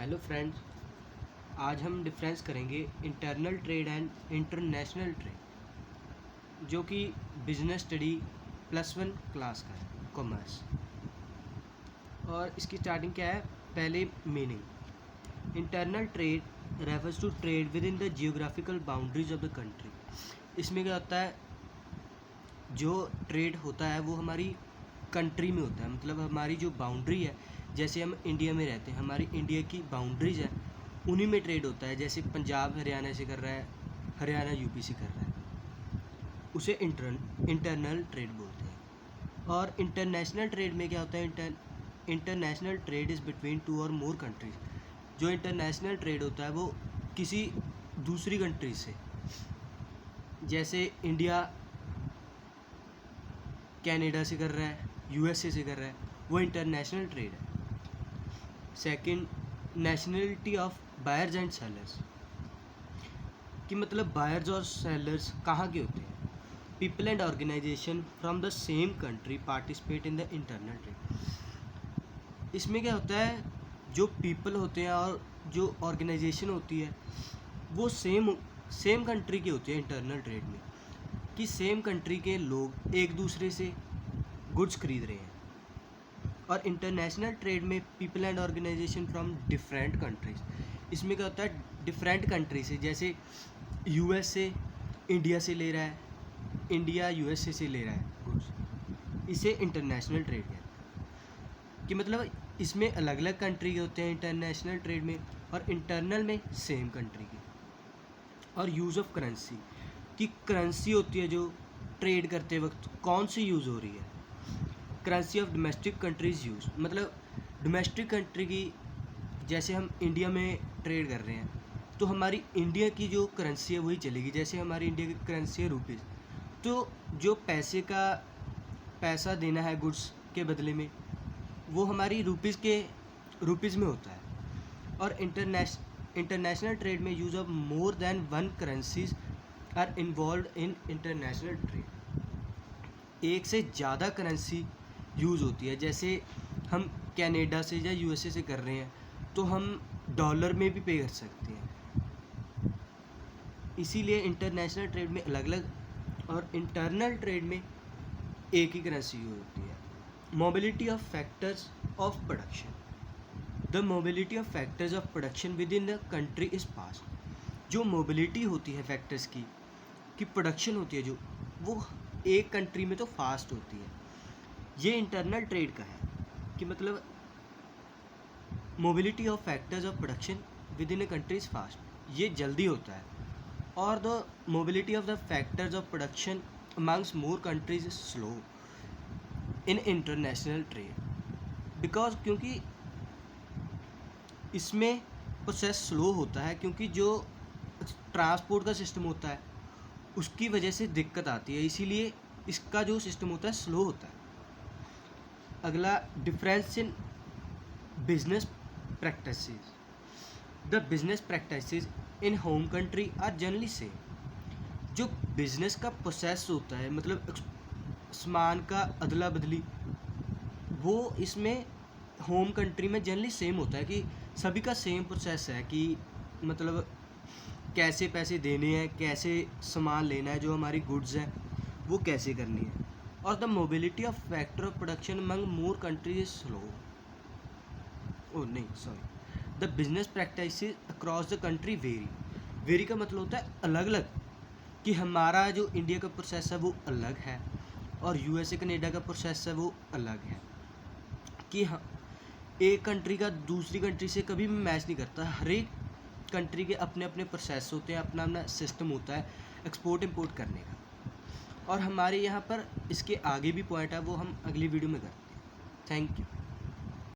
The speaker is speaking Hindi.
हेलो फ्रेंड्स, आज हम डिफरेंस करेंगे internal trade and international trade, जो कि बिजनेस स्टडी +1 क्लास का है, कॉमर्स। और इसकी स्टार्टिंग क्या है? पहले meaning. Internal trade refers to trade within the geographical boundaries of the country. इसमें क्या होता है? जो ट्रेड होता है वो हमारी कंट्री में होता है, मतलब हमारी जो बाउंड्री है, जैसे हम इंडिया में रहते हैं, हमारी इंडिया की बाउंड्रीज है, उन्हीं में ट्रेड होता है। जैसे पंजाब हरियाणा से कर रहा है, हरियाणा यूपी से कर रहा है, उसे इंटरनल ट्रेड बोलते हैं। और इंटरनेशनल ट्रेड में क्या होता है? इंटरनेशनल ट्रेड इज़ बिटवीन 2 और मोर कंट्रीज। जो इंटरनेशनल ट्रेड होता है वो किसी दूसरी कंट्री से, जैसे इंडिया कनाडा से कर रहा है, यूएसए से कर रहा है, वो इंटरनेशनल ट्रेड है। Second, nationality of buyers and sellers, कि मतलब बायर्स और सेलर्स कहाँ के होते हैं? People and organisation from the same country participate in the internal trade. इसमें क्या होता है? जो पीपल होते हैं और जो ऑर्गेनाइजेशन होती है वो सेम कंट्री की होती है इंटरनल ट्रेड में, कि सेम कंट्री के लोग एक दूसरे से गुड्स खरीद रहे हैं। और इंटरनेशनल ट्रेड में people and organisation from different countries, इसमें क्या होता है? डिफरेंट कंट्री से, जैसे यूएसए इंडिया से ले रहा है, इंडिया यूएसए से ले रहा है गुड्स, इसे इंटरनेशनल ट्रेड कहते हैं। कि मतलब इसमें अलग अलग कंट्री के होते हैं इंटरनेशनल ट्रेड में, और इंटरनल में सेम कंट्री के। और यूज़ ऑफ करेंसी, कि करेंसी होती है जो ट्रेड करते वक्त कौन सी यूज़ हो रही है। Currency of domestic countries use, मतलब डोमेस्टिक कंट्री की, जैसे हम इंडिया में ट्रेड कर रहे हैं तो हमारी इंडिया की जो करेंसी है वही चलेगी। जैसे हमारी इंडिया की करेंसी है रुपीज़, तो जो पैसा देना है गुड्स के बदले में वो हमारी रुपीज़ में होता है। और इंटरनेशनल ट्रेड में use of more than one currencies are involve in international trade. एक से ज़्यादा करेंसी यूज़ होती है। जैसे हम कनाडा से या यूएसए से कर रहे हैं तो हम डॉलर में भी पे कर सकते हैं। इसीलिए इंटरनेशनल ट्रेड में अलग अलग और इंटरनल ट्रेड में एक ही करेंसी यूज होती है। Mobility of factors of production, the mobility of factors of production with in the country is fast. जो मोबिलिटी होती है फैक्टर्स की प्रोडक्शन होती है जो, वो एक कंट्री में तो फास्ट होती है। ये इंटरनल ट्रेड का है, कि मतलब mobility of factors of production with in a country is fast, ये जल्दी होता है। और the mobility of the factors of production amongst more countries is slow in international trade, because क्योंकि इसमें प्रोसेस स्लो होता है, क्योंकि जो ट्रांसपोर्ट का सिस्टम होता है उसकी वजह से दिक्कत आती है, इसीलिए इसका जो सिस्टम होता है स्लो होता है। अगला, difference in business practices, the business practices in home country are generally same. जो बिजनेस का प्रोसेस होता है, मतलब सामान का अदला बदली, वो इसमें होम कंट्री में जनरली सेम होता है, कि सभी का सेम प्रोसेस है, कि मतलब कैसे पैसे देने हैं, कैसे सामान लेना है, जो हमारी गुड्स हैं वो कैसे करनी है। और the mobility of factor of production among more countries is slow. The business practices across the country very का मतलब होता है अलग अलग, कि हमारा जो इंडिया का प्रोसेस है वो अलग है और यूएसए कनाडा का प्रोसेस है वो अलग है। कि हाँ, एक कंट्री का दूसरी कंट्री से कभी भी मैच नहीं करता। हर एक कंट्री के अपने अपने प्रोसेस होते हैं, अपना अपना सिस्टम होता है एक्सपोर्ट इंपोर्ट करने का। और हमारे यहाँ पर इसके आगे भी पॉइंट है, वो हम अगली वीडियो में करते हैं। Thank you.